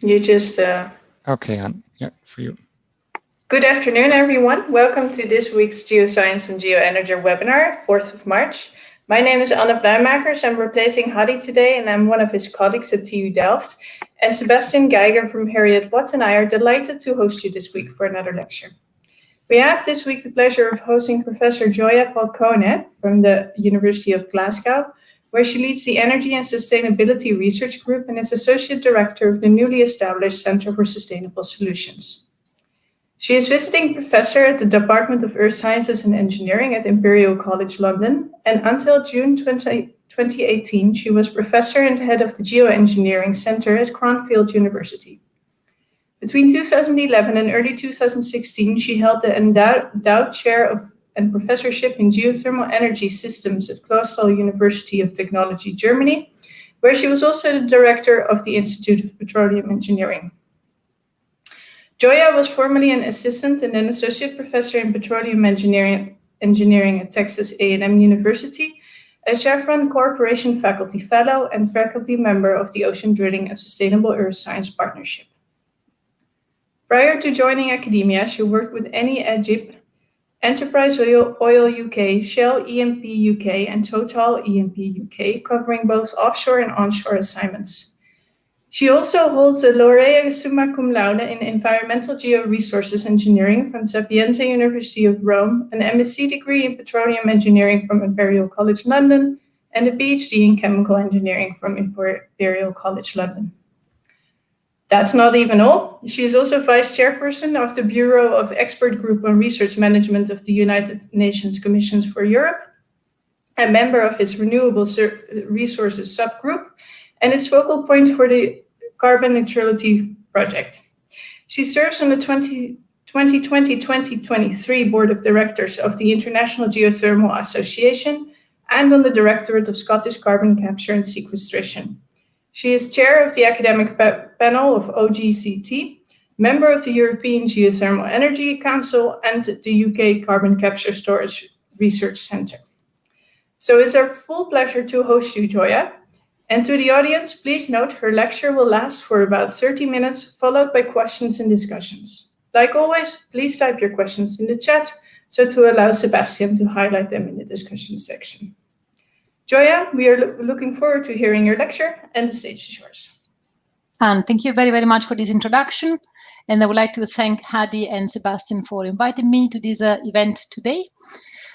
You just... Okay, yeah, for you. Good afternoon, everyone. Welcome to this week's GeoScience and GeoEnergy webinar, 4th of March. My name is Anne Pluimakers. I'm replacing Hadi today, and I'm one of his colleagues at TU Delft. And Sebastian Geiger from Heriot-Watt and I are delighted to host you this week for another lecture. We have this week the pleasure of hosting Professor Gioia Falcone from the University of Glasgow, where she leads the Energy and Sustainability Research Group and is Associate Director of the newly established Center for Sustainable Solutions. She is visiting professor at the Department of Earth Sciences and Engineering at Imperial College London, and until June 2018, she was professor and head of the Geoengineering Center at Cranfield University. Between 2011 and early 2016, she held the endowed chair and professorship in geothermal energy systems at Clausthal University of Technology, Germany, where she was also the director of the Institute of Petroleum Engineering. Gioia was formerly an assistant and then associate professor in petroleum engineering at Texas A&M University, a Chevron Corporation faculty fellow, and faculty member of the Ocean Drilling and Sustainable Earth Science Partnership. Prior to joining academia, she worked with Eni Egypt, Enterprise Oil UK, Shell EMP UK, and Total EMP UK, covering both offshore and onshore assignments. She also holds a laurea summa cum laude in Environmental Georesources Engineering from Sapienza University of Rome, an MSc degree in Petroleum Engineering from Imperial College London, and a PhD in Chemical Engineering from Imperial College London. That's not even all. She is also vice chairperson of the Bureau of Expert Group on Research Management of the United Nations Commissions for Europe, a member of its Renewable Resources subgroup, and its focal point for the Carbon Neutrality Project. She serves on the 2020-2023 Board of Directors of the International Geothermal Association and on the Directorate of Scottish Carbon Capture and Sequestration. She is chair of the academic panel of OGCT, member of the European Geothermal Energy Council, and the UK Carbon Capture Storage Research Centre. So it's our full pleasure to host you, Gioia. And to the audience, please note her lecture will last for about 30 minutes, followed by questions and discussions. Like always, please type your questions in the chat so to allow Sebastian to highlight them in the discussion section. Gioia, we are looking forward to hearing your lecture, and the stage is yours. And thank you very, very much for this introduction. And I would like to thank Hadi and Sebastian for inviting me to this event today.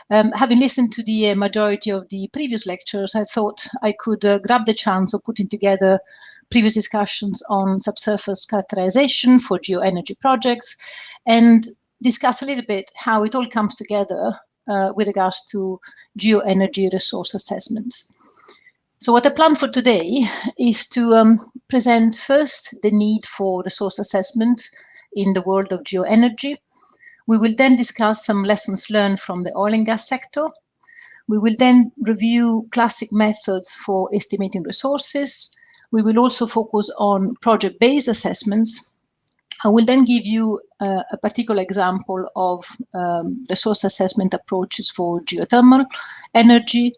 Having listened to the majority of the previous lectures, I thought I could grab the chance of putting together previous discussions on subsurface characterization for geoenergy projects and discuss a little bit how it all comes together with regards to geoenergy resource assessments. So what I plan for today is to present first the need for resource assessment in the world of geoenergy. We will then discuss some lessons learned from the oil and gas sector. We will then review classic methods for estimating resources. We will also focus on project-based assessments. I will then give you a particular example of resource assessment approaches for geothermal energy.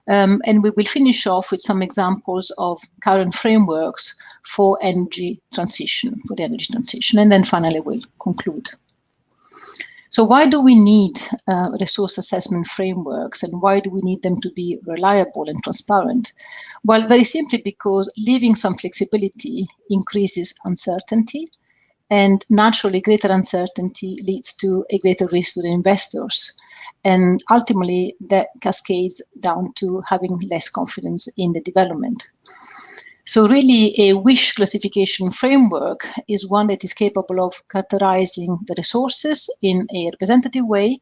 And we will finish off with some examples of current frameworks for energy transition, And then finally we'll conclude. So why do we need resource assessment frameworks, and why do we need them to be reliable and transparent? Well, very simply because leaving some flexibility increases uncertainty, and naturally greater uncertainty leads to a greater risk to the investors. And ultimately that cascades down to having less confidence in the development. So really a wish classification framework is one that is capable of characterizing the resources in a representative way,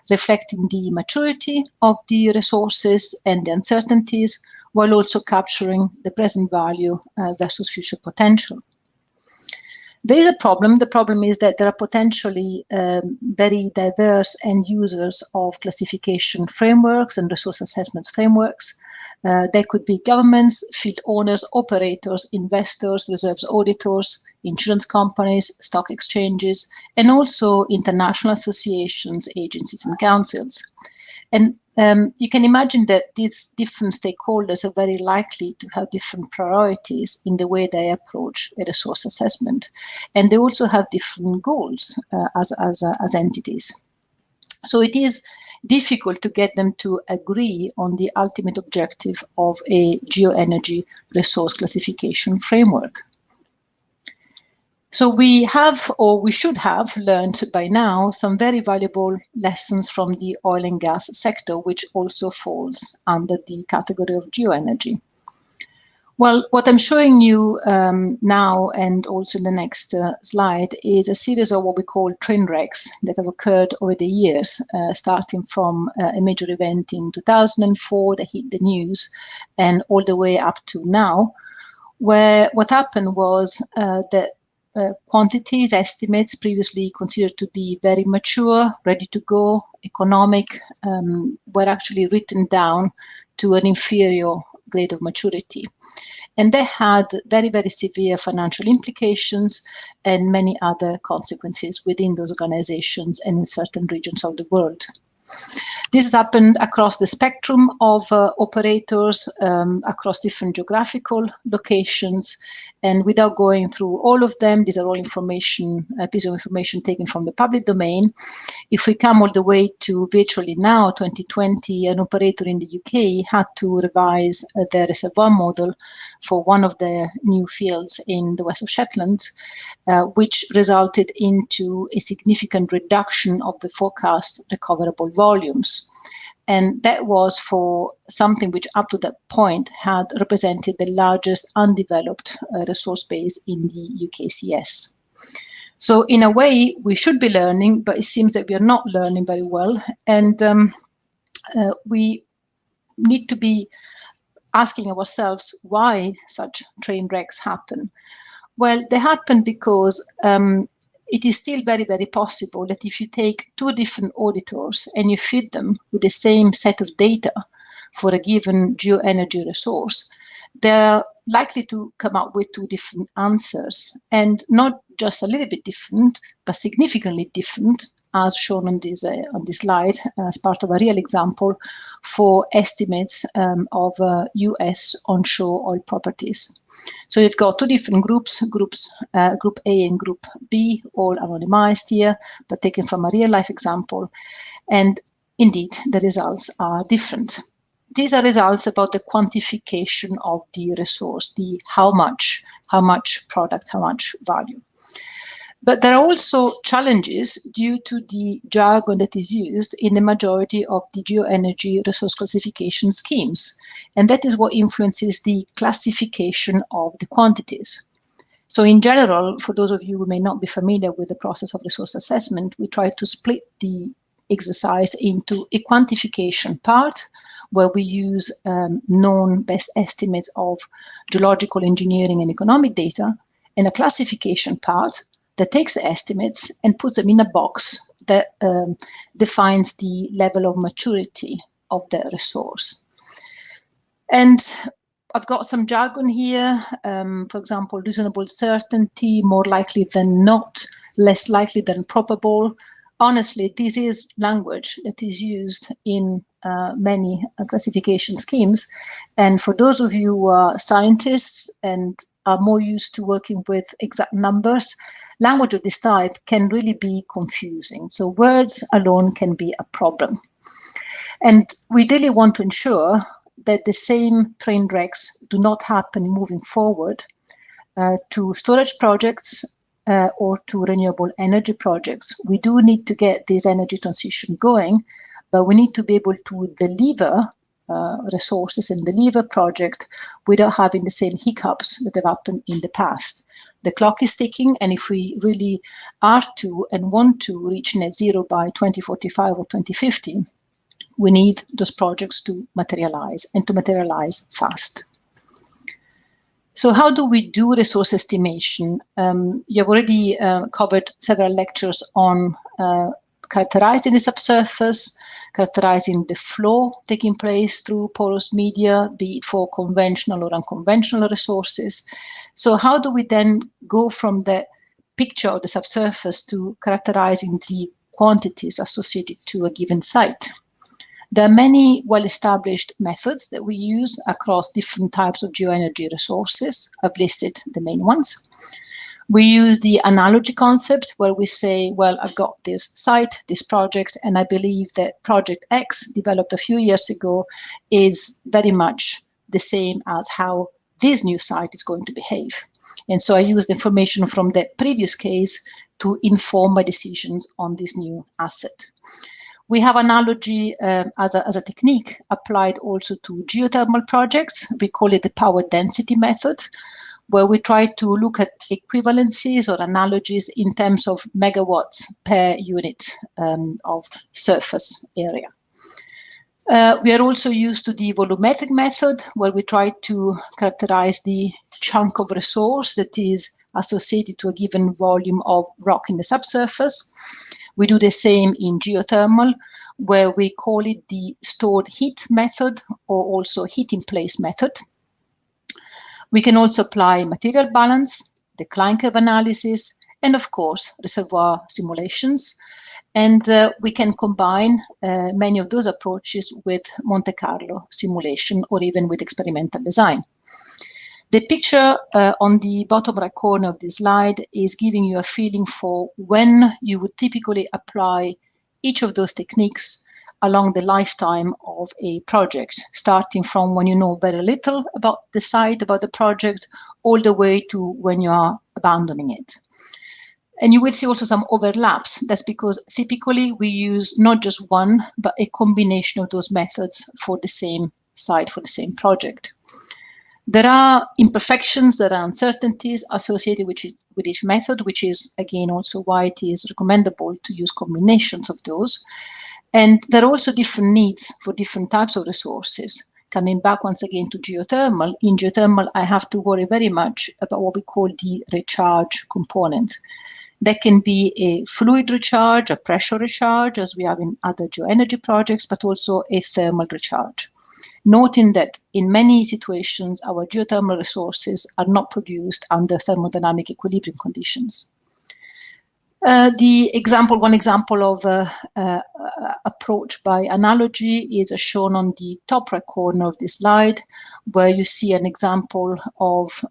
reflecting the maturity of the resources and the uncertainties, while also capturing the present value versus future potential. There is a problem. The problem is that there are potentially very diverse end users of classification frameworks and resource assessment frameworks. There could be governments, field owners, operators, investors, reserves auditors, insurance companies, stock exchanges, and also international associations, agencies, and councils. And you can imagine that these different stakeholders are very likely to have different priorities in the way they approach a resource assessment, and they also have different goals as entities. So it is difficult to get them to agree on the ultimate objective of a geoenergy resource classification framework. So we have, or we should have, learned by now some very valuable lessons from the oil and gas sector, which also falls under the category of geoenergy. Well, what I'm showing you now and also in the next slide is a series of what we call train wrecks that have occurred over the years, starting from a major event in 2004 that hit the news and all the way up to now, where what happened was that quantities, estimates previously considered to be very mature, ready to go, economic, were actually written down to an inferior grade of maturity. And they had very, very severe financial implications and many other consequences within those organizations and in certain regions of the world. This has happened across the spectrum of operators, across different geographical locations. And without going through all of them, these are all information, pieces of information taken from the public domain. If we come all the way to virtually now, 2020, an operator in the UK had to revise their reservoir model for one of their new fields in the west of Shetland, which resulted into a significant reduction of the forecast recoverable volumes. And that was for something which up to that point had represented the largest undeveloped resource base in the UKCS. So in a way, we should be learning, but it seems that we are not learning very well. And we need to be asking ourselves why such train wrecks happen. Well, they happen because it is still very, very possible that if you take two different auditors and you feed them with the same set of data for a given geoenergy resource, they're likely to come up with two different answers, and not just a little bit different, but significantly different, as shown on this slide as part of a real example for estimates of US onshore oil properties. So you've got two different groups, Group A and Group B, all anonymized here, but taken from a real life example. And indeed, the results are different. These are results about the quantification of the resource, the how much product, how much value. But there are also challenges due to the jargon that is used in the majority of the geoenergy resource classification schemes. And that is what influences the classification of the quantities. So in general, for those of you who may not be familiar with the process of resource assessment, we try to split the exercise into a quantification part, where we use known best estimates of geological engineering and economic data, and a classification part that takes the estimates and puts them in a box that defines the level of maturity of the resource. And I've got some jargon here, for example, reasonable certainty, more likely than not, less likely than probable. Honestly, this is language that is used in many classification schemes. And for those of you who are scientists and are more used to working with exact numbers, language of this type can really be confusing. So words alone can be a problem. And we really want to ensure that the same train wrecks do not happen moving forward to storage projects or to renewable energy projects. We do need to get this energy transition going, but we need to be able to deliver resources and deliver project without having the same hiccups that have happened in the past. The clock is ticking, and if we really are to and want to reach net zero by 2045 or 2050, we need those projects to materialize, and to materialize fast. So how do we do resource estimation? You've already covered several lectures on characterizing the subsurface, characterizing the flow taking place through porous media, be it for conventional or unconventional resources. So how do we then go from the picture of the subsurface to characterizing the quantities associated to a given site? There are many well-established methods that we use across different types of geoenergy resources. I've listed the main ones. We use the analogy concept where we say, well, I've got this site, this project, and I believe that project X, developed a few years ago, is very much the same as how this new site is going to behave. And so I use the information from the previous case to inform my decisions on this new asset. We have analogy as a technique applied also to geothermal projects. We call it the power density method, where we try to look at equivalencies or analogies in terms of megawatts per unit of surface area. We are also used to the volumetric method, where we try to characterize the chunk of resource that is associated to a given volume of rock in the subsurface. We do the same in geothermal, where we call it the stored heat method or also heat in place method. We can also apply material balance, decline curve analysis, and of course, reservoir simulations. And we can combine many of those approaches with Monte Carlo simulation or even with experimental design. The picture on the bottom right corner of this slide is giving you a feeling for when you would typically apply each of those techniques along the lifetime of a project, starting from when you know very little about the site, about the project, all the way to when you are abandoning it. And you will see also some overlaps. That's because typically we use not just one, but a combination of those methods for the same site, for the same project. There are imperfections, there are uncertainties associated with each method, which is, again, also why it is recommendable to use combinations of those. And there are also different needs for different types of resources. Coming back once again to geothermal, in geothermal, I have to worry very much about what we call the recharge component. That can be a fluid recharge, a pressure recharge, as we have in other geoenergy projects, but also a thermal recharge. Noting that in many situations, our geothermal resources are not produced under thermodynamic equilibrium conditions. One example of approach by analogy is shown on the top right corner of this slide, where you see an example of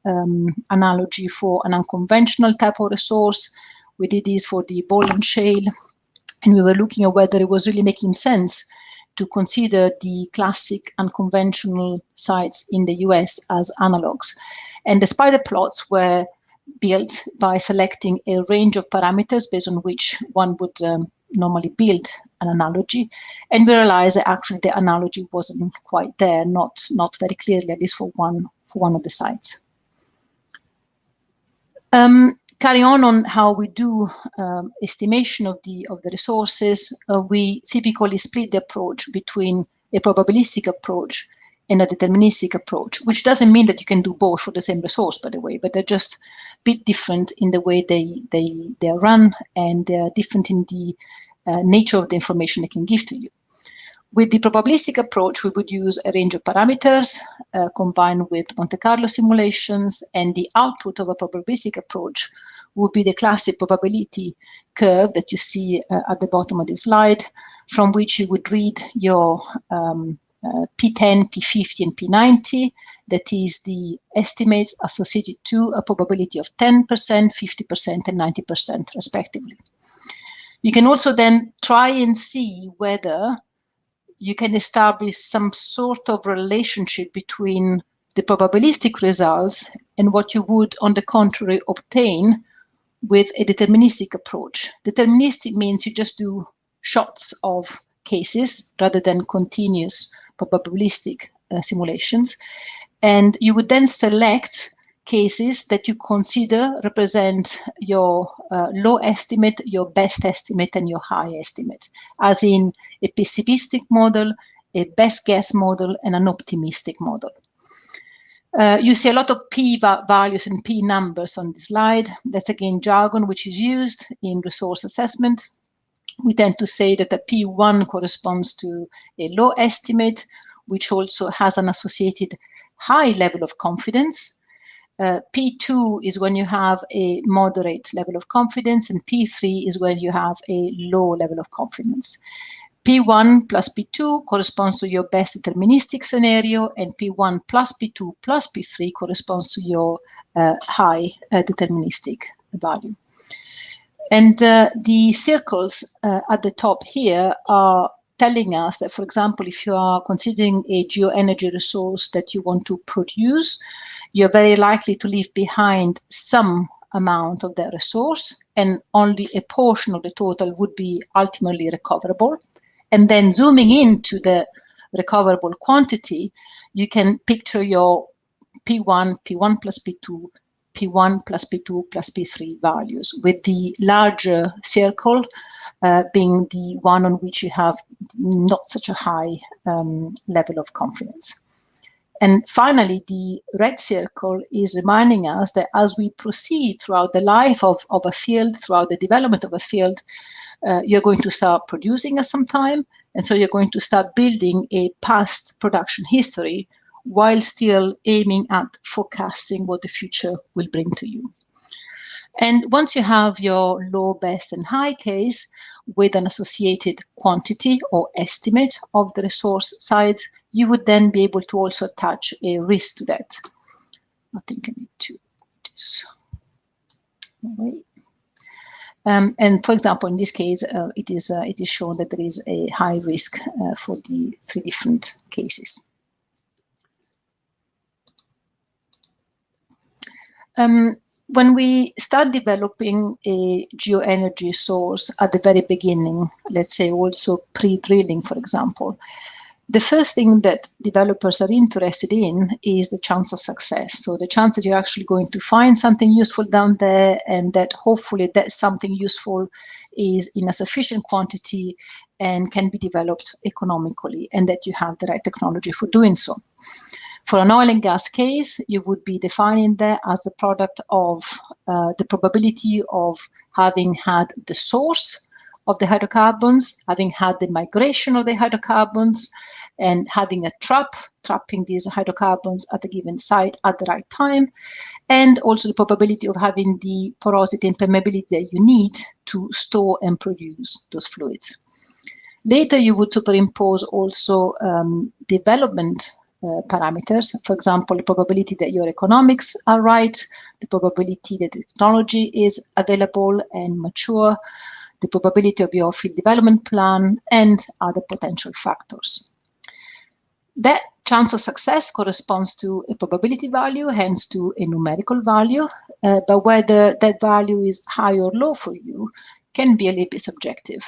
analogy for an unconventional type of resource. We did this for the Boland Shale, and we were looking at whether it was really making sense to consider the classic unconventional sites in the US as analogs. And the spider plots were built by selecting a range of parameters based on which one would normally build an analogy. And we realized that actually the analogy wasn't quite there, not very clearly, at least for one of the sites. Carrying on how we do estimation of the resources, we typically split the approach between a probabilistic approach and a deterministic approach, which doesn't mean that you can do both for the same resource, by the way, but they're just a bit different in the way they are run, and they're different in the nature of the information they can give to you. With the probabilistic approach, we would use a range of parameters combined with Monte Carlo simulations, and the output of a probabilistic approach would be the classic probability curve that you see at the bottom of the slide, from which you would read your P10, P50, and P90. That is the estimates associated to a probability of 10%, 50%, and 90%, respectively. You can also then try and see whether you can establish some sort of relationship between the probabilistic results and what you would, on the contrary, obtain with a deterministic approach. Deterministic means you just do shots of cases rather than continuous probabilistic simulations. And you would then select cases that you consider represent your low estimate, your best estimate, and your high estimate, as in a pessimistic model, a best guess model, and an optimistic model. You see a lot of P values and P numbers on the slide. That's again jargon which is used in resource assessment. We tend to say that a P1 corresponds to a low estimate, which also has an associated high level of confidence. P2 is when you have a moderate level of confidence, and P3 is when you have a low level of confidence. P1 plus P2 corresponds to your best deterministic scenario, and P1 plus P2 plus P3 corresponds to your high deterministic value. And the circles at the top here are telling us that, for example, if you are considering a geoenergy resource that you want to produce, you're very likely to leave behind some amount of that resource, and only a portion of the total would be ultimately recoverable. And then zooming into the recoverable quantity, you can picture your P1, P1 plus P2, P1 plus P2 plus P3 values, with the larger circle being the one on which you have not such a high level of confidence. And finally, the red circle is reminding us that as we proceed throughout the life of a field, throughout the development of a field, you're going to start producing at some time, and so you're going to start building a past production history while still aiming at forecasting what the future will bring to you. And once you have your low, best, and high case with an associated quantity or estimate of the resource size, you would then be able to also attach a risk to that. I think I need to put this away. And for example, in this case, it is shown that there is a high risk for the 3 different cases. When we start developing a geoenergy source at the very beginning, let's say also pre-drilling, for example, the first thing that developers are interested in is the chance of success. So the chance that you're actually going to find something useful down there, and that hopefully that something useful is in a sufficient quantity and can be developed economically, and that you have the right technology for doing so. For an oil and gas case, you would be defining that as the product of the probability of having had the source of the hydrocarbons, having had the migration of the hydrocarbons, and having a trapping these hydrocarbons at a given site at the right time, and also the probability of having the porosity and permeability that you need to store and produce those fluids. Later, you would superimpose also development parameters. For example, the probability that your economics are right, the probability that the technology is available and mature, the probability of your field development plan, and other potential factors. That chance of success corresponds to a probability value, hence to a numerical value, but whether that value is high or low for you can be a little bit subjective.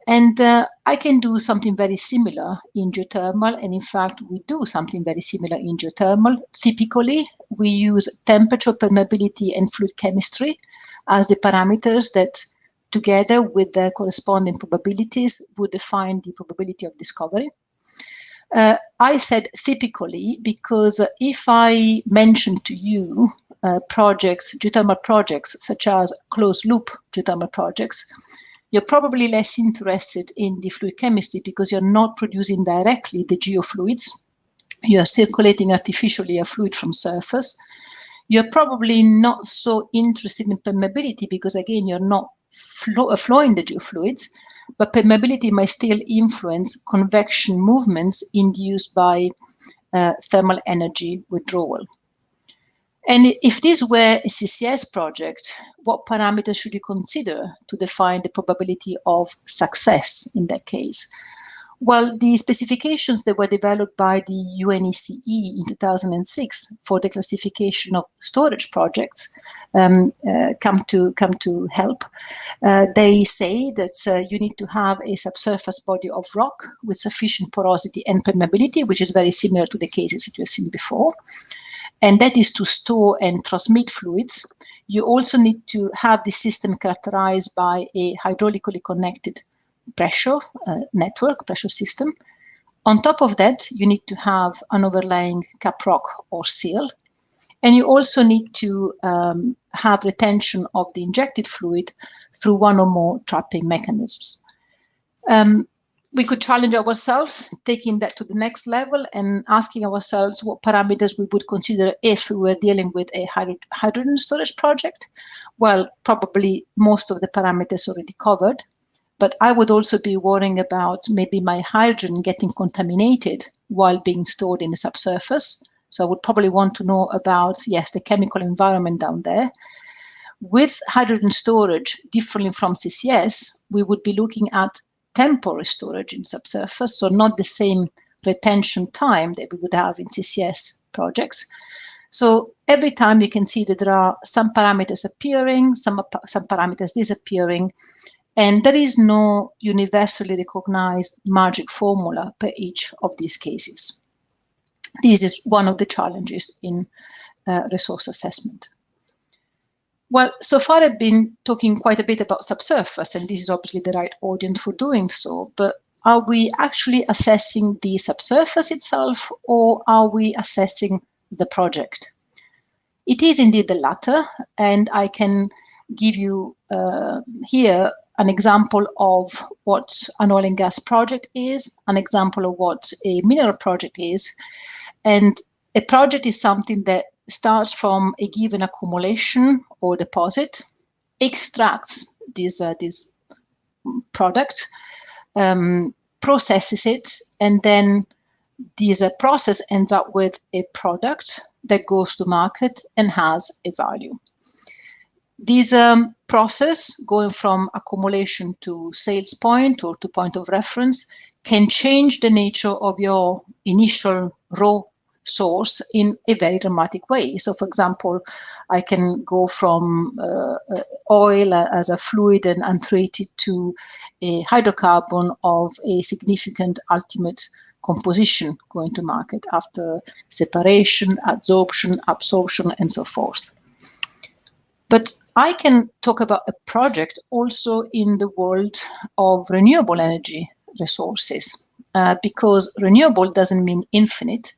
And I can do something very similar in geothermal, and in fact, we do something very similar in geothermal. Typically, we use temperature, permeability, and fluid chemistry as the parameters that, together with the corresponding probabilities, would define the probability of discovery. I said typically because if I mention to you projects, geothermal projects, such as closed-loop geothermal projects, you're probably less interested in the fluid chemistry because you're not producing directly the geofluids. You are circulating artificially a fluid from surface. You're probably not so interested in permeability because, again, you're not flowing the geofluids, but permeability might still influence convection movements induced by thermal energy withdrawal. And if this were a CCS project, what parameters should you consider to define the probability of success in that case? Well, the specifications that were developed by the UNFC in 2006 for the classification of storage projects come to help. They say that you need to have a subsurface body of rock with sufficient porosity and permeability, which is very similar to the cases that you have seen before. And that is to store and transmit fluids. You also need to have the system characterized by a hydraulically connected pressure network, pressure system. On top of that, you need to have an overlying caprock or seal. And you also need to have retention of the injected fluid through one or more trapping mechanisms. We could challenge ourselves, taking that to the next level and asking ourselves what parameters we would consider if we were dealing with a hydrogen storage project. Well, probably most of the parameters already covered. but I would also be worrying about maybe my hydrogen getting contaminated while being stored in the subsurface. So I would probably want to know about, yes, the chemical environment down there. With hydrogen storage, differently from CCS, we would be looking at temporary storage in subsurface, so not the same retention time that we would have in CCS projects. So every time you can see that there are some parameters appearing, some parameters disappearing, and there is no universally recognized magic formula per each of these cases. This is one of the challenges in resource assessment. Well, so far I've been talking quite a bit about subsurface, and this is obviously the right audience for doing so, but are we actually assessing the subsurface itself, or are we assessing the project? It is indeed the latter, and I can give you here an example of what an oil and gas project is, an example of what a mineral project is, and a project is something that starts from a given accumulation or deposit, extracts this product, processes it, and then this process ends up with a product that goes to market and has a value. This process, going from accumulation to sales point or to point of reference, can change the nature of your initial raw source in a very dramatic way. So, for example, I can go from oil as a fluid and untreated to a hydrocarbon of a significant ultimate composition going to market after separation, adsorption, absorption, and so forth. But I can talk about a project also in the world of renewable energy resources, because renewable doesn't mean infinite.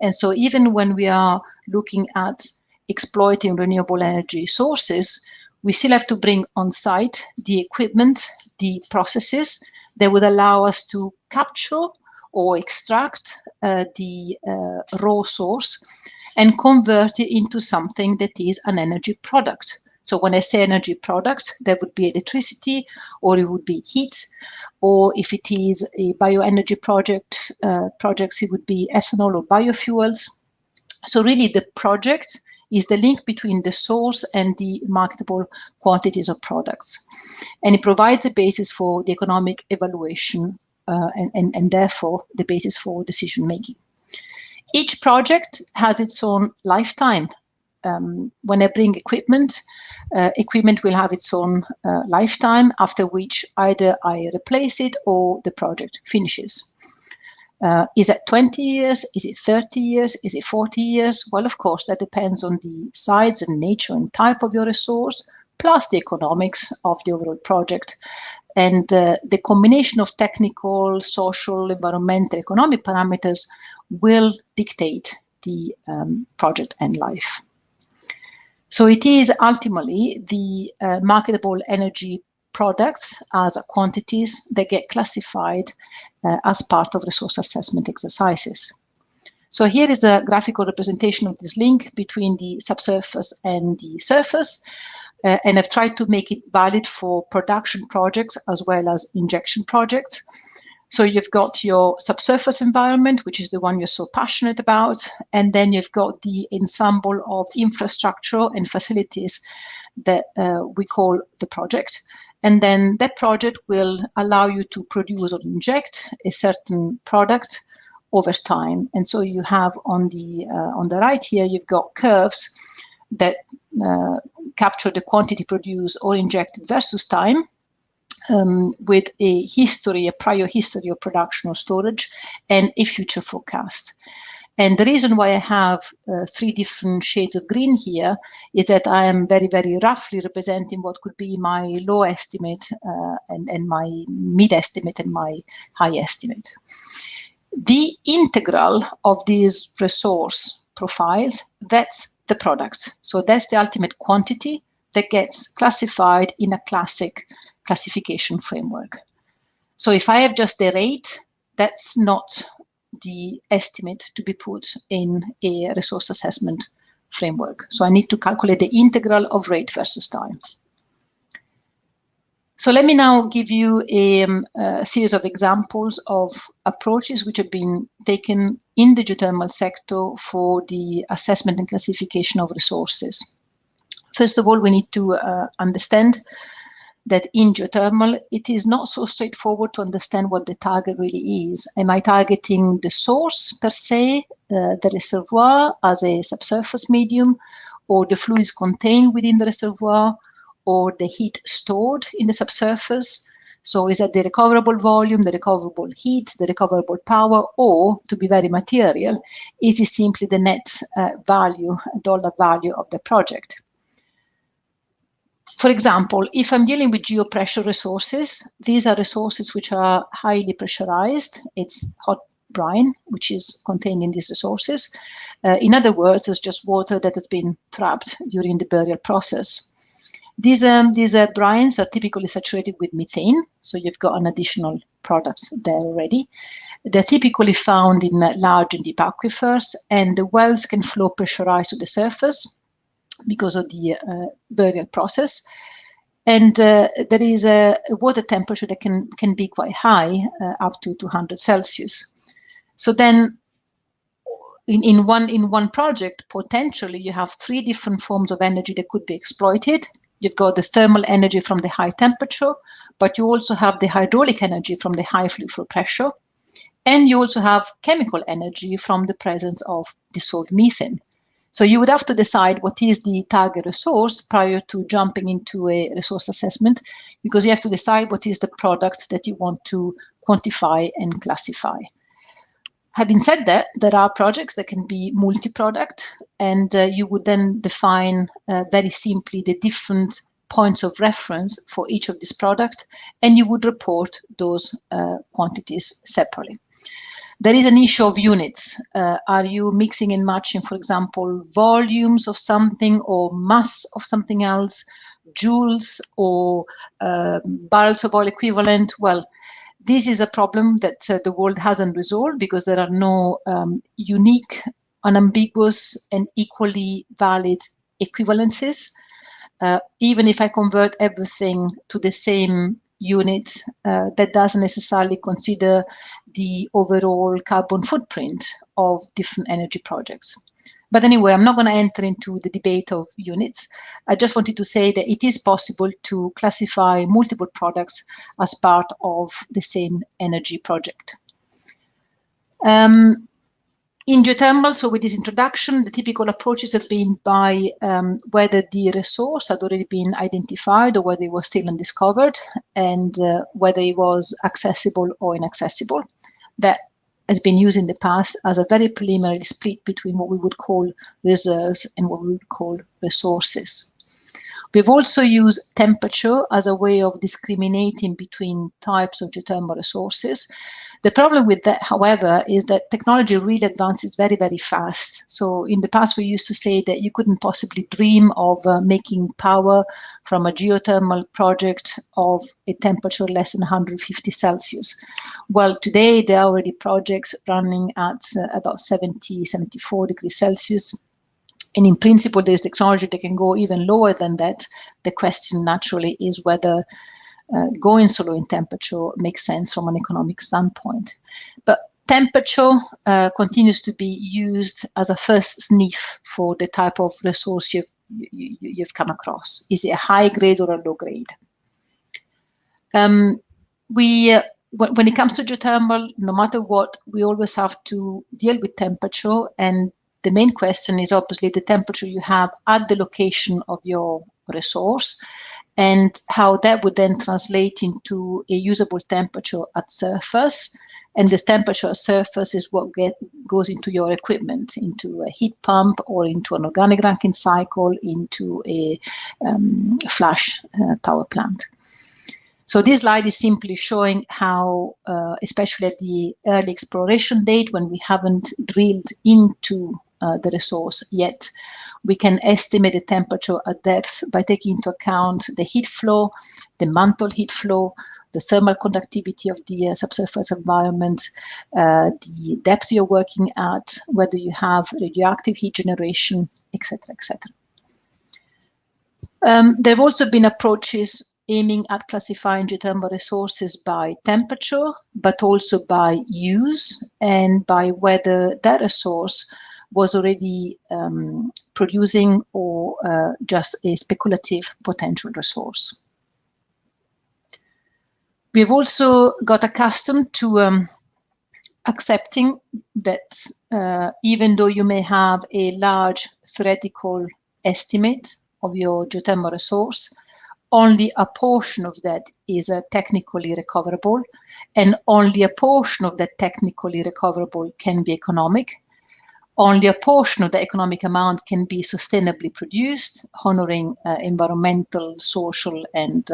And so even when we are looking at exploiting renewable energy sources, we still have to bring on site the equipment, the processes that would allow us to capture or extract the raw source and convert it into something that is an energy product. So when I say energy product, that would be electricity, or it would be heat, or if it is a bioenergy projects, it would be ethanol or biofuels. So really the project is the link between the source and the marketable quantities of products. And it provides a basis for the economic evaluation and therefore the basis for decision making. Each project has its own lifetime. When I bring equipment, equipment will have its own lifetime, after which either I replace it or the project finishes. Is it 20 years? Is it 30 years? Is it 40 years? Well, of course, that depends on the size and nature and type of your resource, plus the economics of the overall project. And the combination of technical, social, environmental, economic parameters will dictate the project end life. So it is ultimately the marketable energy products as quantities that get classified as part of resource assessment exercises. So here is a graphical representation of this link between the subsurface and the surface. And I've tried to make it valid for production projects as well as injection projects. So you've got your subsurface environment, which is the one you're so passionate about, and then you've got the ensemble of infrastructure and facilities that we call the project. And then that project will allow you to produce or inject a certain product over time. And so you have on the right here, you've got curves that capture the quantity produced or injected versus time. With a prior history of production or storage, and a future forecast. And the reason why I have 3 different shades of green here is that I am very, very roughly representing what could be my low estimate and my mid estimate and my high estimate. The integral of these resource profiles, that's the product. So that's the ultimate quantity that gets classified in a classic classification framework. So if I have just the rate, that's not the estimate to be put in a resource assessment framework. So I need to calculate the integral of rate versus time. So let me now give you a series of examples of approaches which have been taken in the geothermal sector for the assessment and classification of resources. First of all, we need to understand that in geothermal, it is not so straightforward to understand what the target really is. Am I targeting the source per se, the reservoir as a subsurface medium, or the fluids contained within the reservoir, or the heat stored in the subsurface? So is that the recoverable volume, the recoverable heat, the recoverable power, or, to be very material, is it simply the net value, dollar value of the project? For example, if I'm dealing with geopressure resources, these are resources which are highly pressurized. It's hot brine, which is contained in these resources. In other words, it's just water that has been trapped during the burial process. These brines are typically saturated with methane, so you've got an additional product there already. They're typically found in large and deep aquifers, and the wells can flow pressurized to the surface because of the burial process. And there is a water temperature that can be quite high, up to 200 Celsius. So then in one project, potentially you have 3 different forms of energy that could be exploited. You've got the thermal energy from the high temperature, but you also have the hydraulic energy from the high fluid flow pressure. And you also have chemical energy from the presence of dissolved methane. So you would have to decide what is the target resource prior to jumping into a resource assessment, because you have to decide what is the product that you want to quantify and classify. Having said that, there are projects that can be multi-product, and you would then define very simply the different points of reference for each of these products, and you would report those quantities separately. There is an issue of units. Are you mixing and matching, for example, volumes of something or mass of something else, joules or barrels of oil equivalent? Well, this is a problem that the world hasn't resolved because there are no unique, unambiguous, and equally valid equivalences. Even if I convert everything to the same unit, that doesn't necessarily consider the overall carbon footprint of different energy projects. But anyway, I'm not going to enter into the debate of units. I just wanted to say that it is possible to classify multiple products as part of the same energy project. In geothermal, so with this introduction, the typical approaches have been by whether the resource had already been identified or whether it was still undiscovered, and whether it was accessible or inaccessible. That has been used in the past as a very preliminary split between what we would call reserves and what we would call resources. We've also used temperature as a way of discriminating between types of geothermal resources. The problem with that, however, is that technology really advances very, very fast. So in the past, we used to say that you couldn't possibly dream of making power from a geothermal project of a temperature less than 150 Celsius. Well, today, there are already projects running at about 70, 74 degrees Celsius. And in principle, there's technology that can go even lower than that. The question naturally is whether going so low in temperature makes sense from an economic standpoint. But temperature continues to be used as a first sniff for the type of resource you've come across. Is it a high grade or a low grade? When it comes to geothermal, no matter what, we always have to deal with temperature, and the main question is obviously the temperature you have at the location of your resource, and how that would then translate into a usable temperature at surface. And this temperature at surface is what goes into your equipment, into a heat pump or into an organic Rankine cycle, into a flash power plant. So this slide is simply showing how, especially at the early exploration date, when we haven't drilled into the resource yet, we can estimate the temperature at depth by taking into account the heat flow, the mantle heat flow, the thermal conductivity of the subsurface environment, the depth you're working at, whether you have radioactive heat generation, etc., etc. There have also been approaches aiming at classifying geothermal resources by temperature, but also by use and by whether that resource was already producing or just a speculative potential resource. We've also got accustomed to accepting that even though you may have a large theoretical estimate of your geothermal resource, only a portion of that is technically recoverable, and only a portion of that technically recoverable can be economic. Only a portion of the economic amount can be sustainably produced, honoring environmental, social, and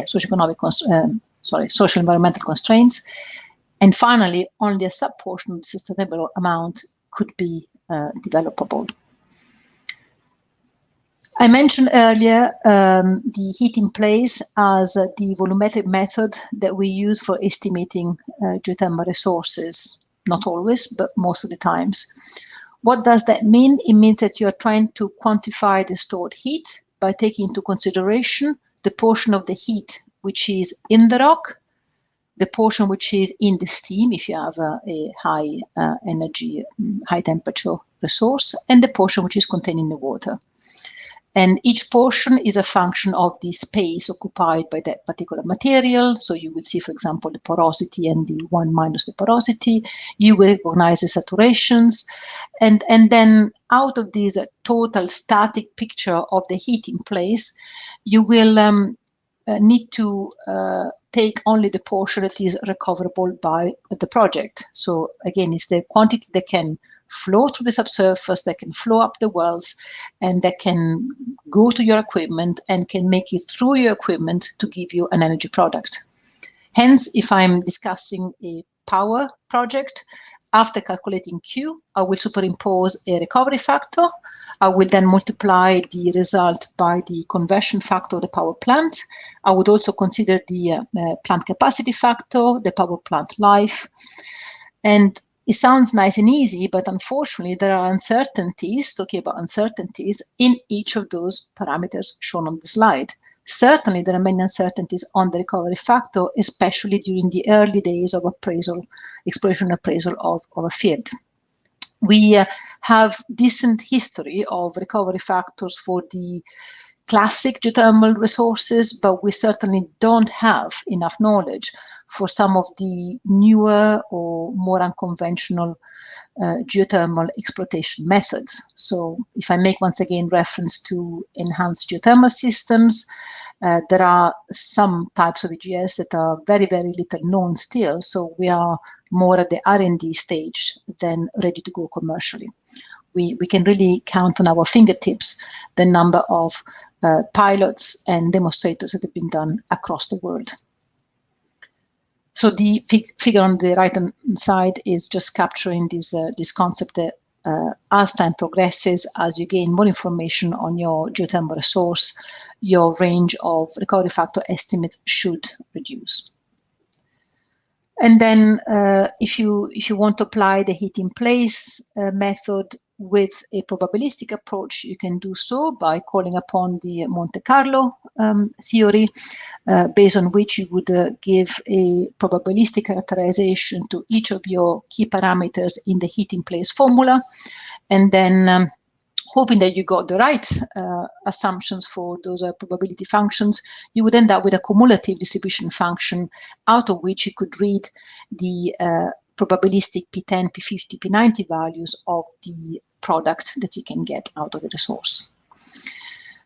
social environmental constraints. And finally, only a sub-portion of the sustainable amount could be developable. I mentioned earlier the heat in place as the volumetric method that we use for estimating geothermal resources. Not always, but most of the times. What does that mean? It means that you are trying to quantify the stored heat by taking into consideration the portion of the heat which is in the rock, the portion which is in the steam, if you have a high energy, high temperature resource, and the portion which is contained in the water. And each portion is a function of the space occupied by that particular material. So you will see, for example, the porosity and the 1 minus the porosity. You will recognize the saturations. And then out of this total static picture of the heat in place, you will need to take only the portion that is recoverable by the project. So again, it's the quantity that can flow through the subsurface, that can flow up the wells, and that can go to your equipment and can make it through your equipment to give you an energy product. Hence, if I'm discussing a power project, after calculating Q, I will superimpose a recovery factor. I will then multiply the result by the conversion factor of the power plant. I would also consider the plant capacity factor, the power plant life. And it sounds nice and easy, but unfortunately there are uncertainties, talking about uncertainties, in each of those parameters shown on the slide. Certainly there are many uncertainties on the recovery factor, especially during the early days of appraisal, exploration appraisal of a field. We have decent history of recovery factors for the classic geothermal resources, but we certainly don't have enough knowledge for some of the newer or more unconventional geothermal exploitation methods. So if I make once again reference to enhanced geothermal systems, there are some types of EGS that are very, very little known still. So we are more at the R&D stage than ready to go commercially. We can really count on our fingertips the number of pilots and demonstrators that have been done across the world. So the figure on the right-hand side is just capturing this concept that as time progresses, as you gain more information on your geothermal resource, your range of recovery factor estimates should reduce. And then if you want to apply the heat in place method with a probabilistic approach, you can do so by calling upon the Monte Carlo theory, based on which you would give a probabilistic characterization to each of your key parameters in the heat in place formula, and then hoping that you got the right assumptions for those probability functions, you would end up with a cumulative distribution function out of which you could read the probabilistic P10, P50, P90 values of the product that you can get out of the resource.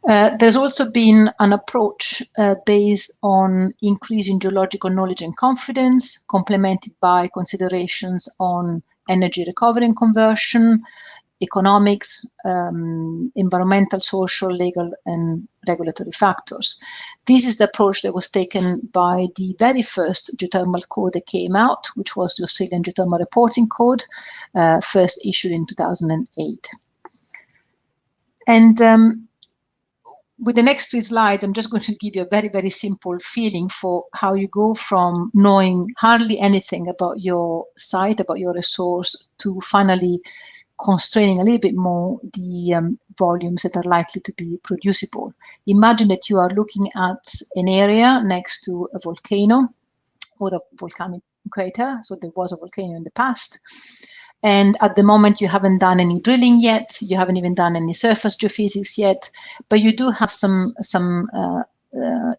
There's also been an approach based on increasing geological knowledge and confidence, complemented by considerations on energy recovery and conversion, economics, environmental, social, legal, and regulatory factors. This is the approach that was taken by the very first geothermal code that came out, which was the Australian Geothermal Reporting Code, first issued in 2008. And with the next 3 slides, I'm just going to give you a very, very simple feeling for how you go from knowing hardly anything about your site, about your resource, to finally constraining a little bit more the volumes that are likely to be producible. Imagine that you are looking at an area next to a volcano or a volcanic crater. So there was a volcano in the past. And at the moment, you haven't done any drilling yet. You haven't even done any surface geophysics yet, but you do have some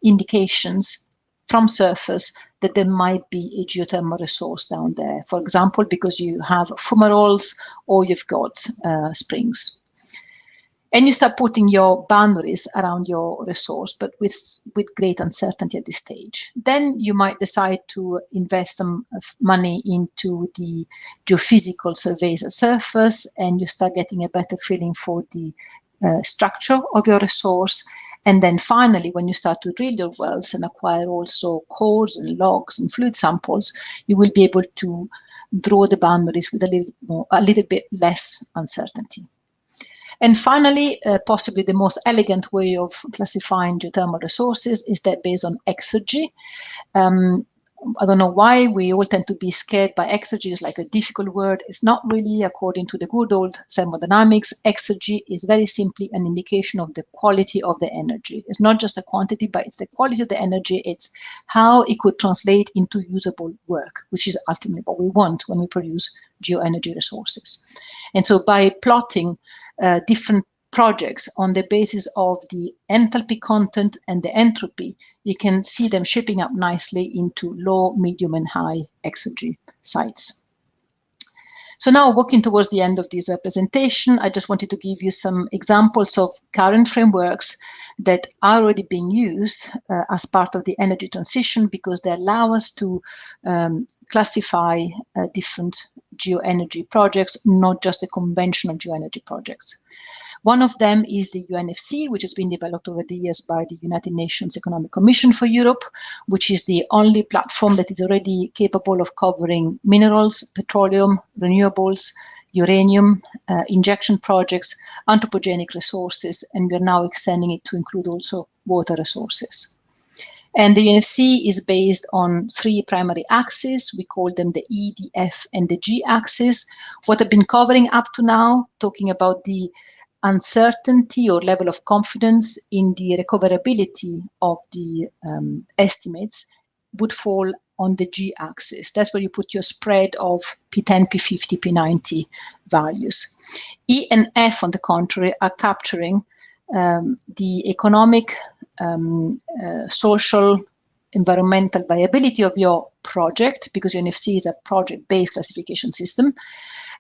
indications from surface that there might be a geothermal resource down there. For example, because you have fumaroles or you've got springs. And you start putting your boundaries around your resource, but with great uncertainty at this stage. Then you might decide to invest some money into the geophysical surveys at surface, and you start getting a better feeling for the structure of your resource. And then finally, when you start to drill your wells and acquire also cores and logs and fluid samples, you will be able to draw the boundaries with a little bit less uncertainty. And finally, possibly the most elegant way of classifying geothermal resources is that based on exergy. I don't know why we all tend to be scared by exergy. It's like a difficult word. It's not really, according to the good old thermodynamics. Exergy is very simply an indication of the quality of the energy. It's not just the quantity, but it's the quality of the energy. It's how it could translate into usable work, which is ultimately what we want when we produce geoenergy resources. And so by plotting different projects on the basis of the enthalpy content and the entropy, you can see them shaping up nicely into low, medium, and high exergy sites. So now, working towards the end of this presentation, I just wanted to give you some examples of current frameworks that are already being used as part of the energy transition, because they allow us to classify different geoenergy projects, not just the conventional geoenergy projects. One of them is the UNFC, which has been developed over the years by the United Nations Economic Commission for Europe, which is the only platform that is already capable of covering minerals, petroleum, renewables, uranium, injection projects, anthropogenic resources, and we're now extending it to include also water resources. And the UNFC is based on three primary axes. We call them the E, the F, and the G axis. What I've been covering up to now, talking about the uncertainty or level of confidence in the recoverability of the estimates, would fall on the G axis. That's where you put your spread of P10, P50, P90 values. E and F, on the contrary, are capturing the economic, social, environmental viability of your project, because UNFC is a project-based classification system.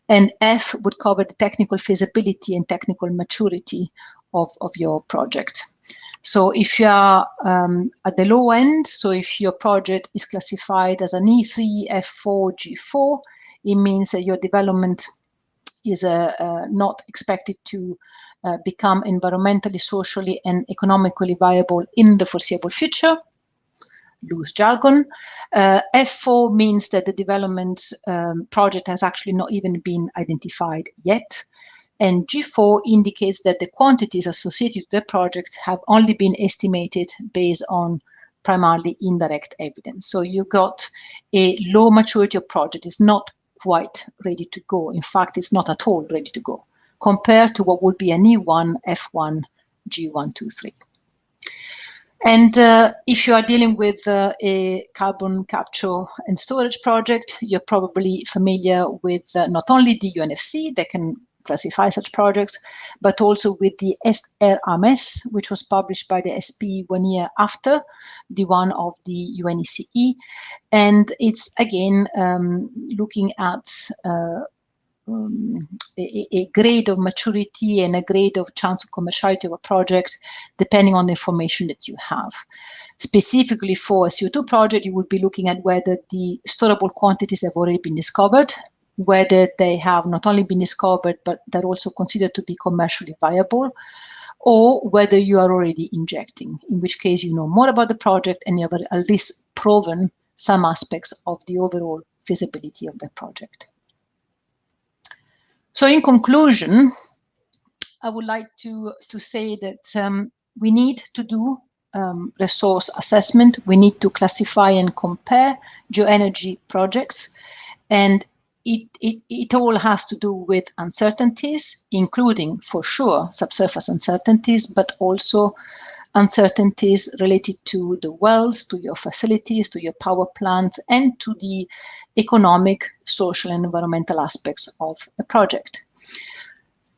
And F would cover the technical feasibility and technical maturity of your project. So if you are at the low end, so if your project is classified as an E3, F4, G4, it means that your development is not expected to become environmentally, socially, and economically viable in the foreseeable future. Loose jargon. F4 means that the development project has actually not even been identified yet. And G4 indicates that the quantities associated with the project have only been estimated based on primarily indirect evidence. So you got a low maturity of project. It's not quite ready to go. In fact, it's not at all ready to go, compared to what would be an E1, F1, G1, 2, 3. And if you are dealing with a carbon capture and storage project, you're probably familiar with not only the UNFC that can classify such projects, but also with the SRMS, which was published by the SP 1 year after the one of the UNECE. And it's, again, looking at a grade of maturity and a grade of chance of commerciality of a project, depending on the information that you have. Specifically for a CO2 project, you would be looking at whether the storable quantities have already been discovered, whether they have not only been discovered, but they're also considered to be commercially viable, or whether you are already injecting, in which case you know more about the project and you have at least proven some aspects of the overall feasibility of the project. So in conclusion, I would like to say that we need to do resource assessment. We need to classify and compare geoenergy projects. And it all has to do with uncertainties, including, for sure, subsurface uncertainties, but also uncertainties related to the wells, to your facilities, to your power plants, and to the economic, social, and environmental aspects of a project.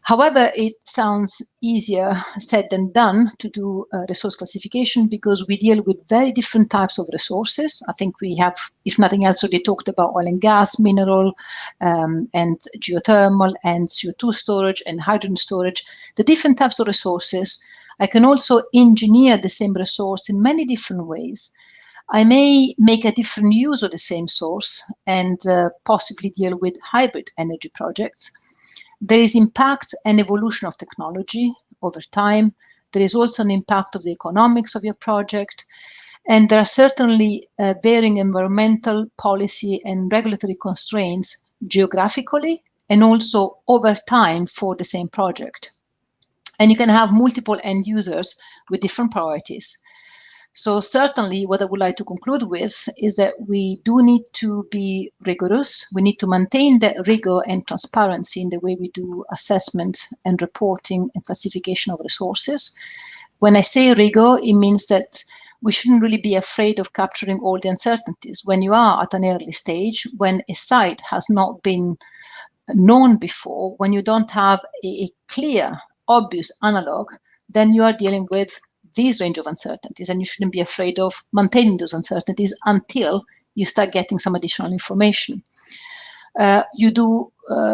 However, it sounds easier said than done to do resource classification because we deal with very different types of resources. I think we have, if nothing else, already talked about oil and gas, mineral, and geothermal, and CO2 storage, and hydrogen storage. The different types of resources, I can also engineer the same resource in many different ways. I may make a different use of the same source and possibly deal with hybrid energy projects. There is impact and evolution of technology over time. There is also an impact of the economics of your project. And there are certainly varying environmental policy and regulatory constraints geographically and also over time for the same project. And you can have multiple end users with different priorities. So certainly what I would like to conclude with is that we do need to be rigorous. We need to maintain that rigor and transparency in the way we do assessment and reporting and classification of resources. When I say rigor, it means that we shouldn't really be afraid of capturing all the uncertainties. When you are at an early stage, when a site has not been known before, when you don't have a clear, obvious analog, then you are dealing with these range of uncertainties, and you shouldn't be afraid of maintaining those uncertainties until you start getting some additional information. You do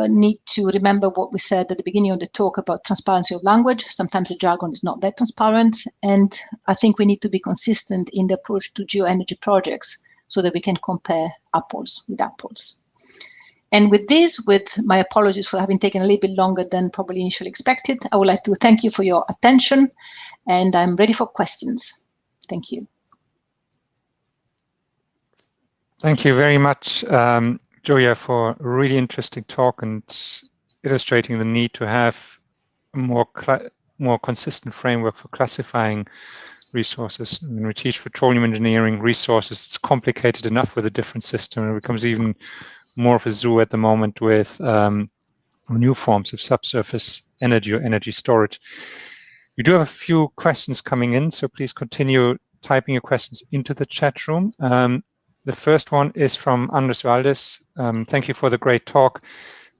need to remember what we said at the beginning of the talk about transparency of language. Sometimes the jargon is not that transparent, and I think we need to be consistent in the approach to geoenergy projects so that we can compare apples with apples. And with this, with my apologies for having taken a little bit longer than probably initially expected, I would like to thank you for your attention, and I'm ready for questions. Thank you. Thank you very much, Gioia, for a really interesting talk and illustrating the need to have a more consistent framework for classifying resources. When we teach petroleum engineering resources, it's complicated enough with a different system, and it becomes even more of a zoo at the moment with new forms of subsurface energy or energy storage. We do have a few questions coming in, so please continue typing your questions into the chat room. The first one is from Anders Waldis. Thank you for the great talk,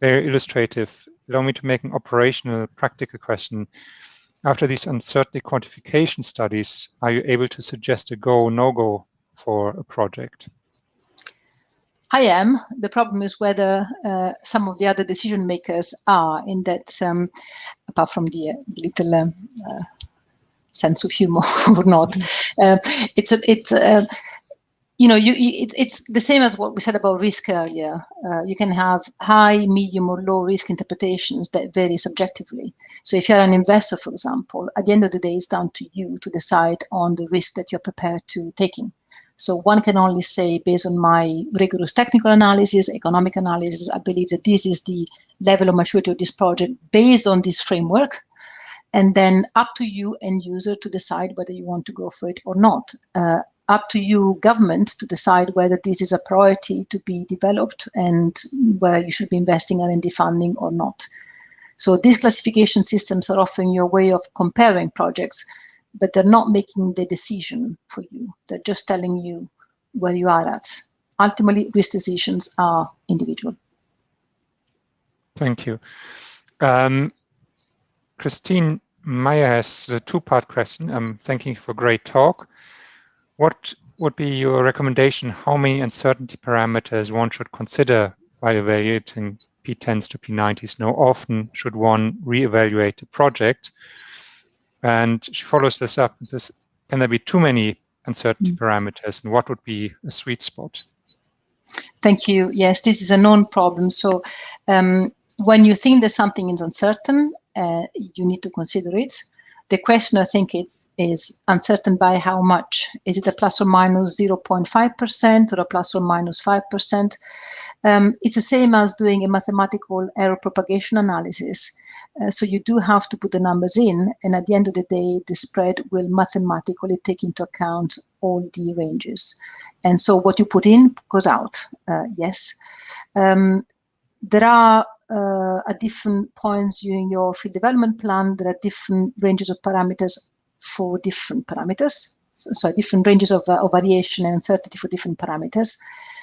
very illustrative. Allow me to make an operational, practical question. After these uncertainty quantification studies, are you able to suggest a go, no-go for a project? I am. The problem is whether some of the other decision makers are, in that, apart from the little sense of humor or not. It's the same as what we said about risk earlier. You can have high, medium, or low risk interpretations that vary subjectively. So if you're an investor, for example, at the end of the day, it's down to you to decide on the risk that you're prepared to taking. So one can only say, based on my rigorous technical analysis, economic analysis, I believe that this is the level of maturity of this project based on this framework. And then up to you, end user, to decide whether you want to go for it or not. Up to you, government, to decide whether this is a priority to be developed and where you should be investing R&D funding or not. So these classification systems are offering you a way of comparing projects, but they're not making the decision for you. They're just telling you where you are at. Ultimately, risk decisions are individual. Thank you. Christine Meyer has a two-part question. Thank you for a great talk. What would be your recommendation? How many uncertainty parameters one should consider while evaluating P10s to P90s? How often should one reevaluate a project? And she follows this up and says, can there be too many uncertainty parameters, and what would be a sweet spot? Thank you. Yes, this is a known problem. So when you think that something is uncertain, you need to consider it. The question, I think, is uncertain by how much? Is it a plus or minus 0.5% or a plus or minus 5%? It's the same as doing a mathematical error propagation analysis. So you do have to put the numbers in, and at the end of the day, the spread will mathematically take into account all the ranges. And so what you put in goes out, yes. there are at different points during your field development plan, there are different ranges of parameters for different parameters. So different ranges of variation and uncertainty for different parameters.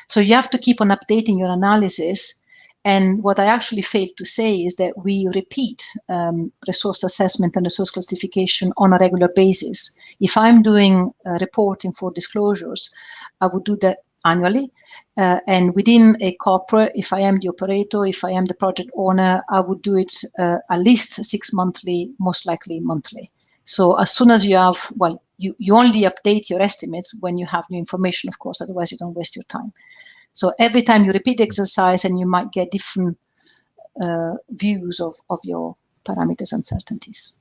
So you have to keep on updating your analysis. And what I actually failed to say is that we repeat resource assessment and resource classification on a regular basis. If I'm doing reporting for disclosures, I would do that annually. And within a corporate, if I am the operator, if I am the project owner, I would do it at least 6 monthly, most likely monthly. So as soon as you have, well, you only update your estimates when you have new information, of course, otherwise you don't waste your time. So every time you repeat the exercise, and you might get different views of your parameters uncertainties.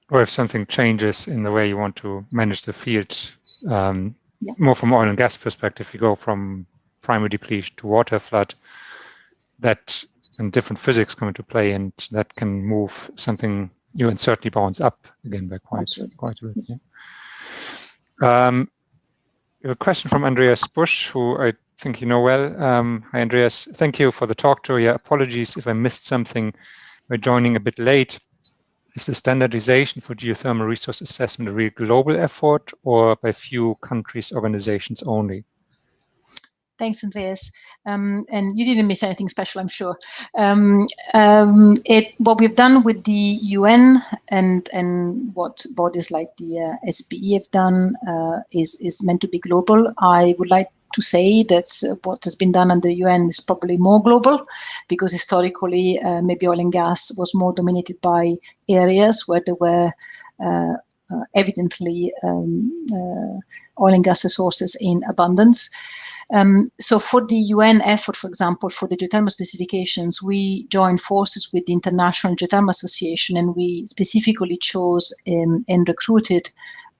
Or if something changes in the way you want to manage the field, more from oil and gas perspective, you go from primary depletion to water flood, that and different physics come into play, and that can move something your uncertainty bounds up again by quite a bit. Yeah. A question from Andreas Busch, who I think you know well. Hi, Andreas. Thank you for the talk, Gioia. Apologies if I missed something by joining a bit late. Is the standardization for geothermal resource assessment a real global effort, or by few countries, organizations only? Thanks, Andreas. And you didn't miss anything special, I'm sure. What we've done with the UN and what bodies like the SPE have done is meant to be global. I would like to say that what has been done under the UN is probably more global, because historically maybe oil and gas was more dominated by areas where there were evidently oil and gas resources in abundance. So for the UN effort, for example, for the geothermal specifications, we joined forces with the International Geothermal Association, and we specifically chose and recruited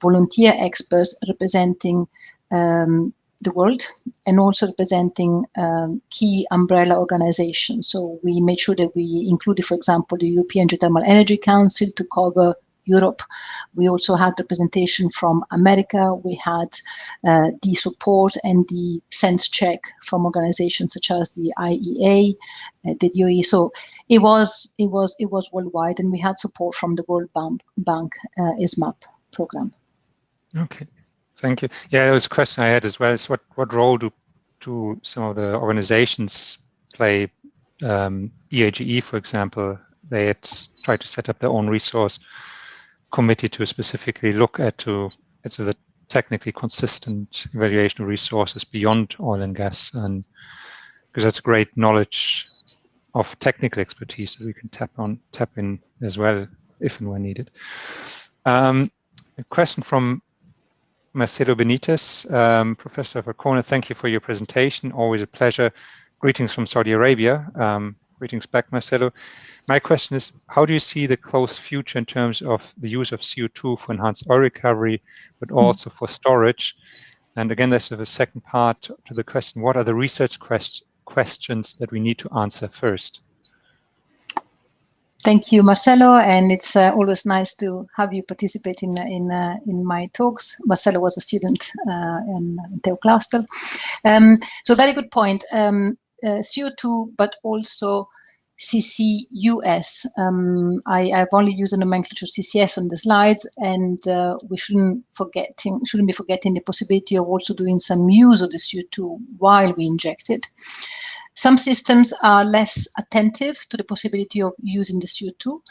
volunteer experts representing the world, and also representing key umbrella organizations. So we made sure that we included, for example, the European Geothermal Energy Council to cover Europe. We also had representation from America. We had the support and the sense check from organizations such as the IEA, the DOE. So it was worldwide, and we had support from the World Bank ISMAP program. Okay, thank you. Yeah, there was a question I had as well. Is what role do some of the organizations play? EAGE, for example, they had tried to set up their own resource committee to specifically look at the technically consistent evaluation of resources beyond oil and gas, and because that's great knowledge of technical expertise that we can tap in as well if and when needed. A question from Marcelo Benitez, Professor Falcone, thank you for your presentation. Always a pleasure. Greetings from Saudi Arabia. Greetings back, Marcelo. My question is, how do you see the close future in terms of the use of CO2 for enhanced oil recovery, but also for storage? And again, there's a second part to the question. What are the research questions that we need to answer first? Thank you, Marcelo, and it's always nice to have you participate in my talks. Marcelo was a student in TU Glasgow. So very good point. CO2, but also CCUS. I've only used the nomenclature CCS on the slides, and we shouldn't be forgetting the possibility of also doing some use of the CO2 while we inject it. Some systems are less attentive to the possibility of using the CO2.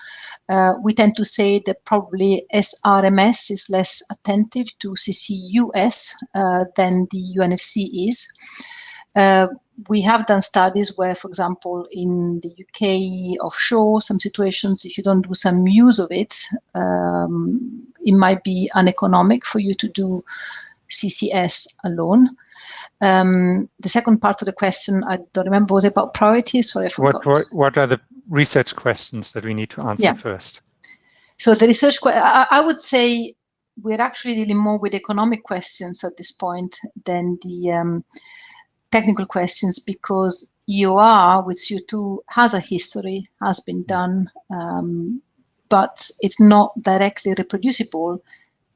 We tend to say that probably SRMS is less attentive to CCUS than the UNFC is. We have done studies where, for example, in the UK offshore, some situations, if you don't do some use of it, it might be uneconomic for you to do CCS alone. The second part of the question, I don't remember, was about priorities, so I forgot. What are the research questions that we need to answer first? So the research, I would say we're actually dealing more with economic questions at this point than the technical questions, because EOR with CO2 has a history, has been done, but it's not directly reproducible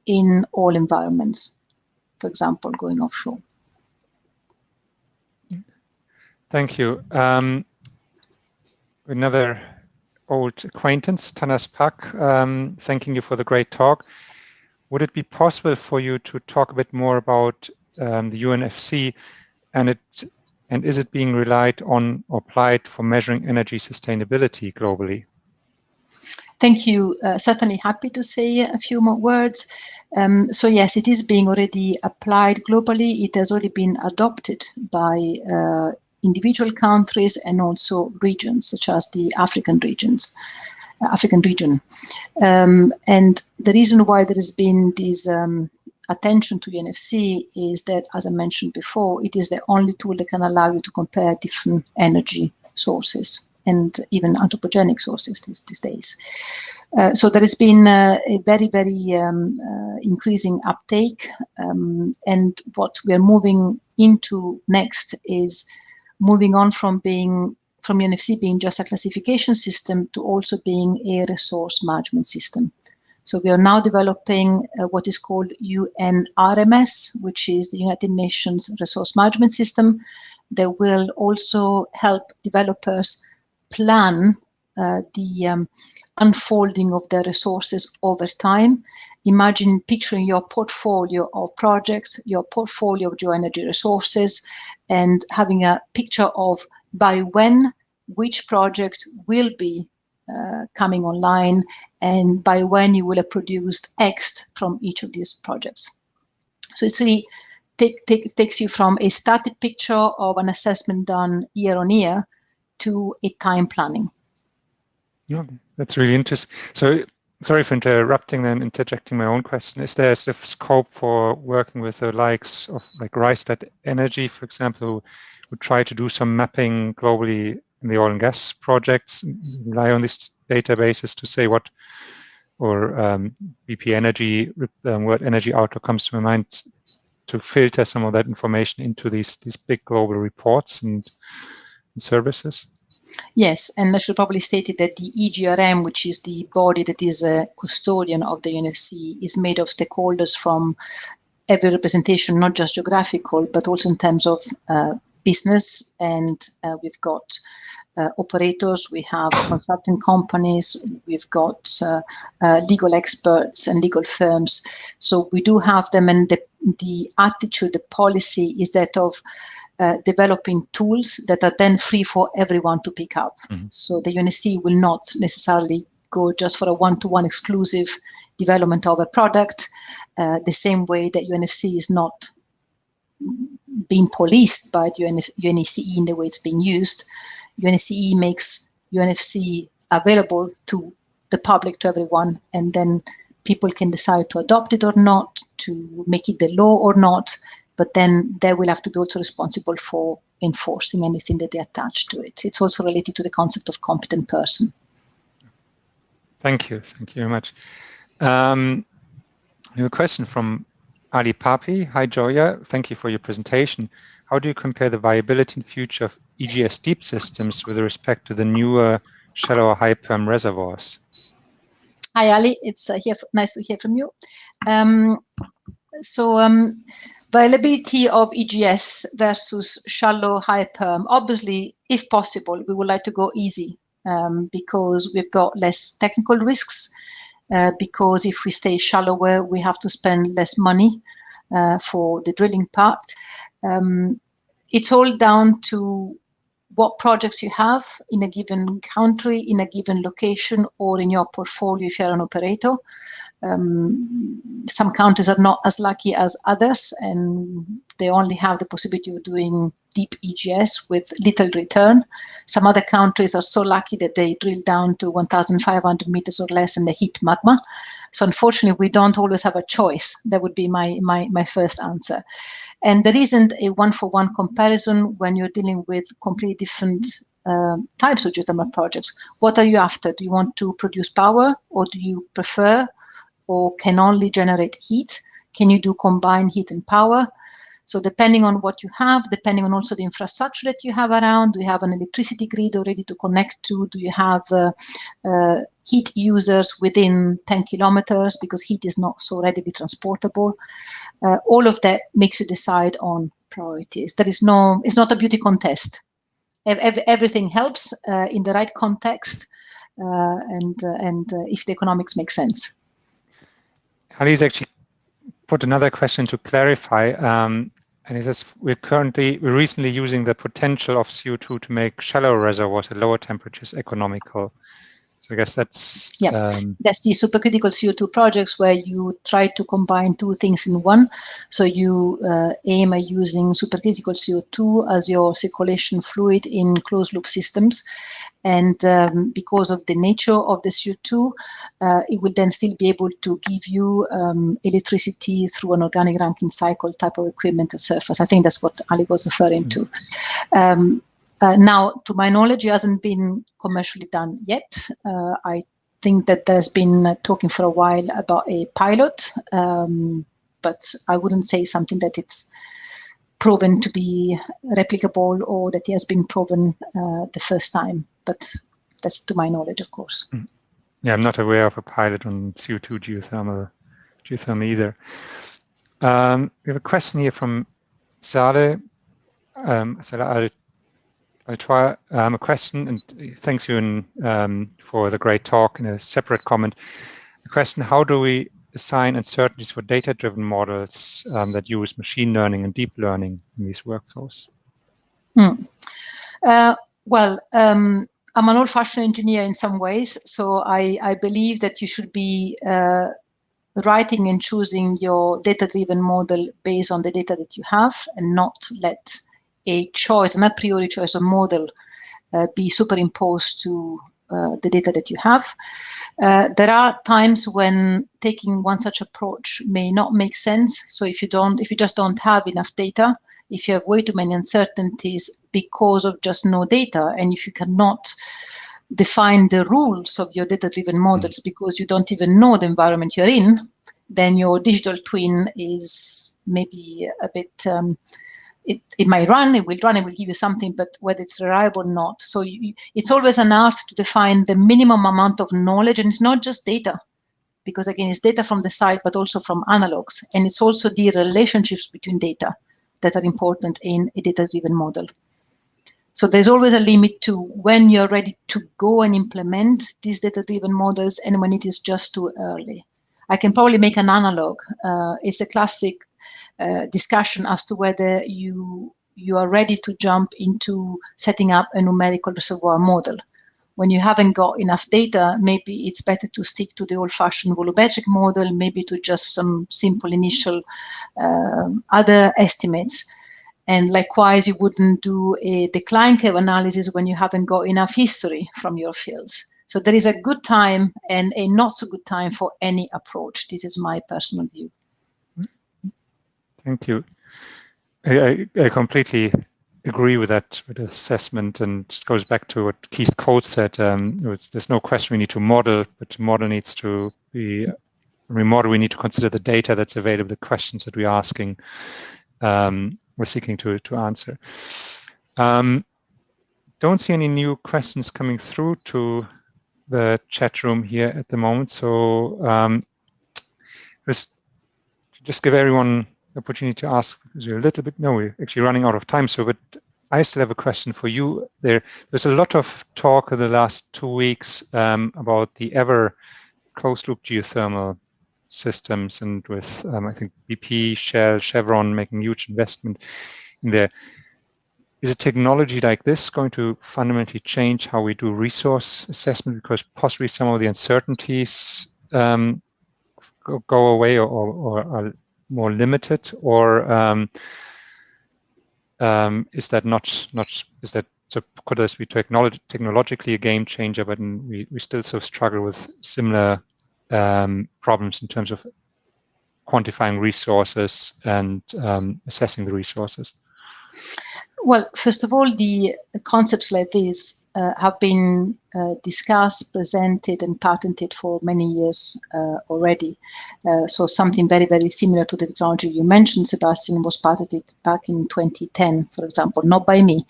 in all environments, for example, going offshore. Thank you. another old acquaintance, Tanas Pak, thanking you for the great talk. Would it be possible for you to talk a bit more about the UNFC and is it being relied on or applied for measuring energy sustainability globally? Thank you. Certainly happy to say a few more words. So yes, it is being already applied globally. It has already been adopted by individual countries and also regions, such as the African region. And the reason why there has been this attention to UNFC is that, as I mentioned before, it is the only tool that can allow you to compare different energy sources and even anthropogenic sources these days. So there has been a very, very increasing uptake. And what we are moving into next is moving on from UNFC being just a classification system to also being a resource management system. So we are now developing what is called UNRMS, which is the United Nations Resource Management System, that will also help developers plan the unfolding of their resources over time. Imagine picturing your portfolio of projects, your portfolio of GeoEnergy resources, and having a picture of by when which project will be coming online and by when you will have produced X from each of these projects. So it's really takes you from a static picture of an assessment done year on year to a time planning. Yeah, that's really interesting. So sorry for interrupting and interjecting my own question. Is there a scope for working with the likes of like Rystad Energy, for example, who try to do some mapping globally in the oil and gas projects, rely on these databases to say what, or BP Energy, World Energy Outlook comes to my mind, to filter some of that information into these big global reports and services? Yes, and I should probably state it that the EGRM, which is the body that is a custodian of the UNFC, is made of stakeholders from every representation, not just geographical, but also in terms of business. And we've got operators, we have consulting companies, we've got legal experts and legal firms. So we do have them, and the attitude, the policy is that of developing tools that are then free for everyone to pick up. Mm-hmm. So the UNFC will not necessarily go just for a one-to-one exclusive development of a product, the same way that UNFC is not being policed by UNFCE in the way it's being used. UNFCE makes UNFC available to the public, to everyone, and then people can decide to adopt it or not, to make it the law or not, but then they will have to be also responsible for enforcing anything that they attach to it. It's also related to the concept of competent person. Thank you very much. I have a question from Ali Papi. Hi, Gioia. Thank you for your presentation. How do you compare the viability and future of EGS deep systems with respect to the newer, shallower high-perm reservoirs? Hi, Ali. It's nice to hear from you. Viability of EGS versus shallow high-perm. Obviously, if possible, we would like to go easy because we've got less technical risks. Because if we stay shallower, we have to spend less money for the drilling part. It's all down to what projects you have in a given country, in a given location, or in your portfolio if you're an operator. Some countries are not as lucky as others, and they only have the possibility of doing deep EGS with little return. Some other countries are so lucky that they drill down to 1,500 meters or less and they hit magma. So unfortunately, we don't always have a choice. That would be my first answer. And there isn't a one-for-one comparison when you're dealing with completely different types of geothermal projects. What are you after? Do you want to produce power, or do you prefer or can only generate heat? Can you do combined heat and power? So depending on what you have, depending on also the infrastructure that you have around, do you have an electricity grid already to connect to? Do you have heat users within 10 kilometers because heat is not so readily transportable? All of that makes you decide on priorities. It's not a beauty contest. everything helps in the right context, and if the economics make sense. Hadi's actually put another question to clarify, and he says we're recently using the potential of CO2 to make shallow reservoirs at lower temperatures economical. So I guess that's that's the supercritical CO2 projects where you try to combine two things in one. So you aim at using supercritical CO2 as your circulation fluid in closed loop systems, and because of the nature of the CO2, it will then still be able to give you electricity through an organic Rankine cycle type of equipment at surface. I think that's what Ali was referring to. Now, to my knowledge, it hasn't been commercially done yet. I think that there's been talking for a while about a pilot, but I wouldn't say something that it's proven to be replicable or that it has been proven the first time. But that's to my knowledge, of course. Yeah, I'm not aware of a pilot on CO2 geothermal either. We have a question here from Sade. I'll try a question, and thanks you for the great talk. In a separate comment, the question: how do we assign uncertainties for data-driven models that use machine learning and deep learning in these workflows? I'm an old-fashioned engineer in some ways, so I believe that you should be writing and choosing your data-driven model based on the data that you have, and not let a choice, an a priori choice of model, be superimposed to the data that you have. There are times when taking one such approach may not make sense. So if you just don't have enough data, if you have way too many uncertainties because of just no data, and if you cannot define the rules of your data-driven models because you don't even know the environment you're in, then your digital twin is maybe a bit it might run, it will give you something, but whether it's reliable or not. So it's always an art to define the minimum amount of knowledge, and it's not just data, because again, it's data from the site, but also from analogs, and it's also the relationships between data that are important in a data-driven model. So there's always a limit to when you're ready to go and implement these data-driven models and when it is just too early. I can probably make an analog. It's a classic discussion as to whether you are ready to jump into setting up a numerical reservoir model. When you haven't got enough data, maybe it's better to stick to the old-fashioned volumetric model, maybe to just some simple initial other estimates. And likewise, you wouldn't do a decline curve analysis when you haven't got enough history from your fields. So there is a good time and a not so good time for any approach. This is my personal view. Thank you. I completely agree with that assessment, and it goes back to what Keith Coates said. There's no question we need to model, but the model needs to be remodel. We need to consider the data that's available, the questions that we're asking, we're seeking to answer. Don't see any new questions coming through to the chat room here at the moment, so just give everyone the opportunity to ask, because we're we're actually running out of time. So, but I still have a question for you. There's a lot of talk in the last 2 weeks about the ever closed-loop geothermal systems, and with I think BP, Shell, Chevron making huge investment in there. Is a technology like this going to fundamentally change how we do resource assessment, because possibly some of the uncertainties go away or are more limited, or is that so could this be technologically a game changer, but we still so struggle with similar problems in terms of quantifying resources and assessing the resources? Well, first of all, the concepts like this have been discussed, presented, and patented for many years already. So something very, very similar to the technology you mentioned, Sebastian, was patented back in 2010, for example, not by me,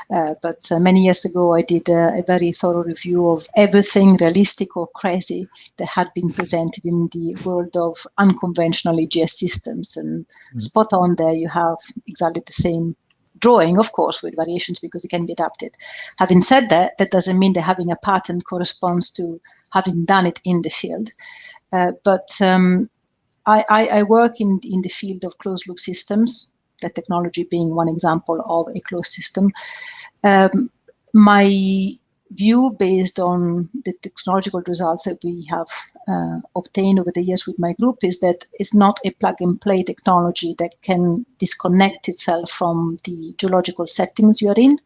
but many years ago I did a very thorough review of everything realistic or crazy that had been presented in the world of unconventional EGS systems, and spot on there you have exactly the same drawing, of course, with variations because it can be adapted. Having said that, that doesn't mean that having a pattern corresponds to having done it in the field. I work in the field of closed-loop systems, that technology being one example of a closed system. My view, based on the technological results that we have obtained over the years with my group, is that it's not a plug-and-play technology that can disconnect itself from the geological settings you are in.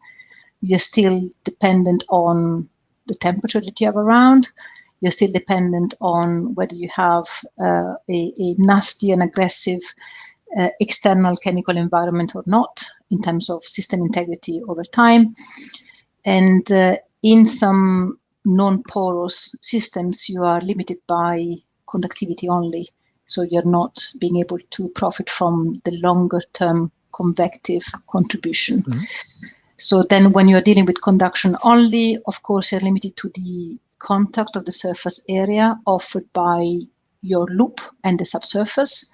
You're still dependent on the temperature that you have around. You're still dependent on whether you have a nasty and aggressive external chemical environment or not, in terms of system integrity over time. And in some non-porous systems, you are limited by conductivity only. So you're not being able to profit from the longer-term convective contribution. Mm-hmm. So then when you're dealing with conduction only, of course, you're limited to the contact of the surface area offered by your loop and the subsurface.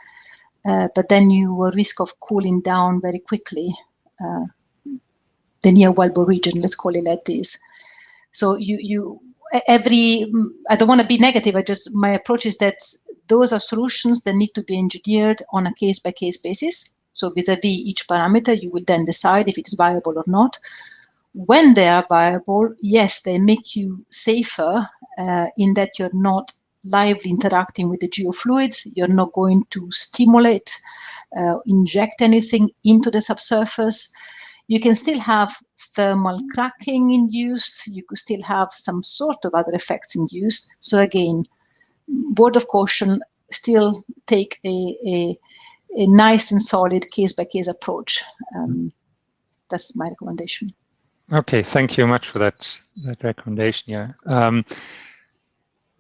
But then you risk of cooling down very quickly the near wellbore region, let's call it like this. So I don't want to be negative, my approach is that those are solutions that need to be engineered on a case-by-case basis. So vis-a-vis each parameter, you will then decide if it is viable or not. When they are viable, yes, they make you safer in that you're not lively interacting with the geofluids. You're not going to stimulate, inject anything into the subsurface. You can still have thermal cracking induced. You could still have some sort of other effects induced. So again, word of caution, still take a nice and solid case-by-case approach. That's my recommendation. Okay, thank you much for that recommendation. Yeah.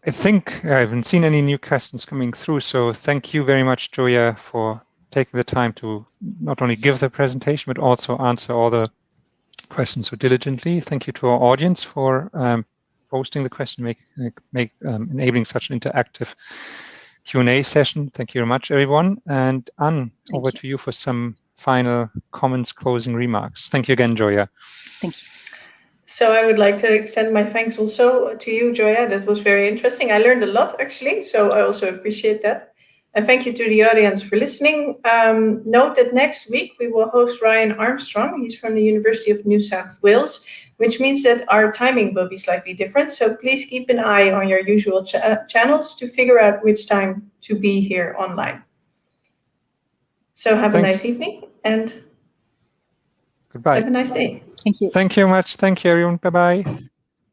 I think I haven't seen any new questions coming through, so thank you very much, Gioia, for taking the time to not only give the presentation, but also answer all the questions so diligently. Thank you to our audience for posting the question, enabling such an interactive Q&A session. Thank you very much, everyone. And Anne, over to you for some final comments, closing remarks. Thank you again, Gioia. Thank you. So I would like to extend my thanks also to you, Gioia. That was very interesting. I learned a lot, actually, so I also appreciate that. And thank you to the audience for listening. Note that next week we will host Ryan Armstrong. He's from the University of New South Wales, which means that our timing will be slightly different. So please keep an eye on your usual channels to figure out which time to be here online. So have a nice evening and goodbye. Have a nice day. Thank you. Thank you much. Thank you, everyone. Bye-bye.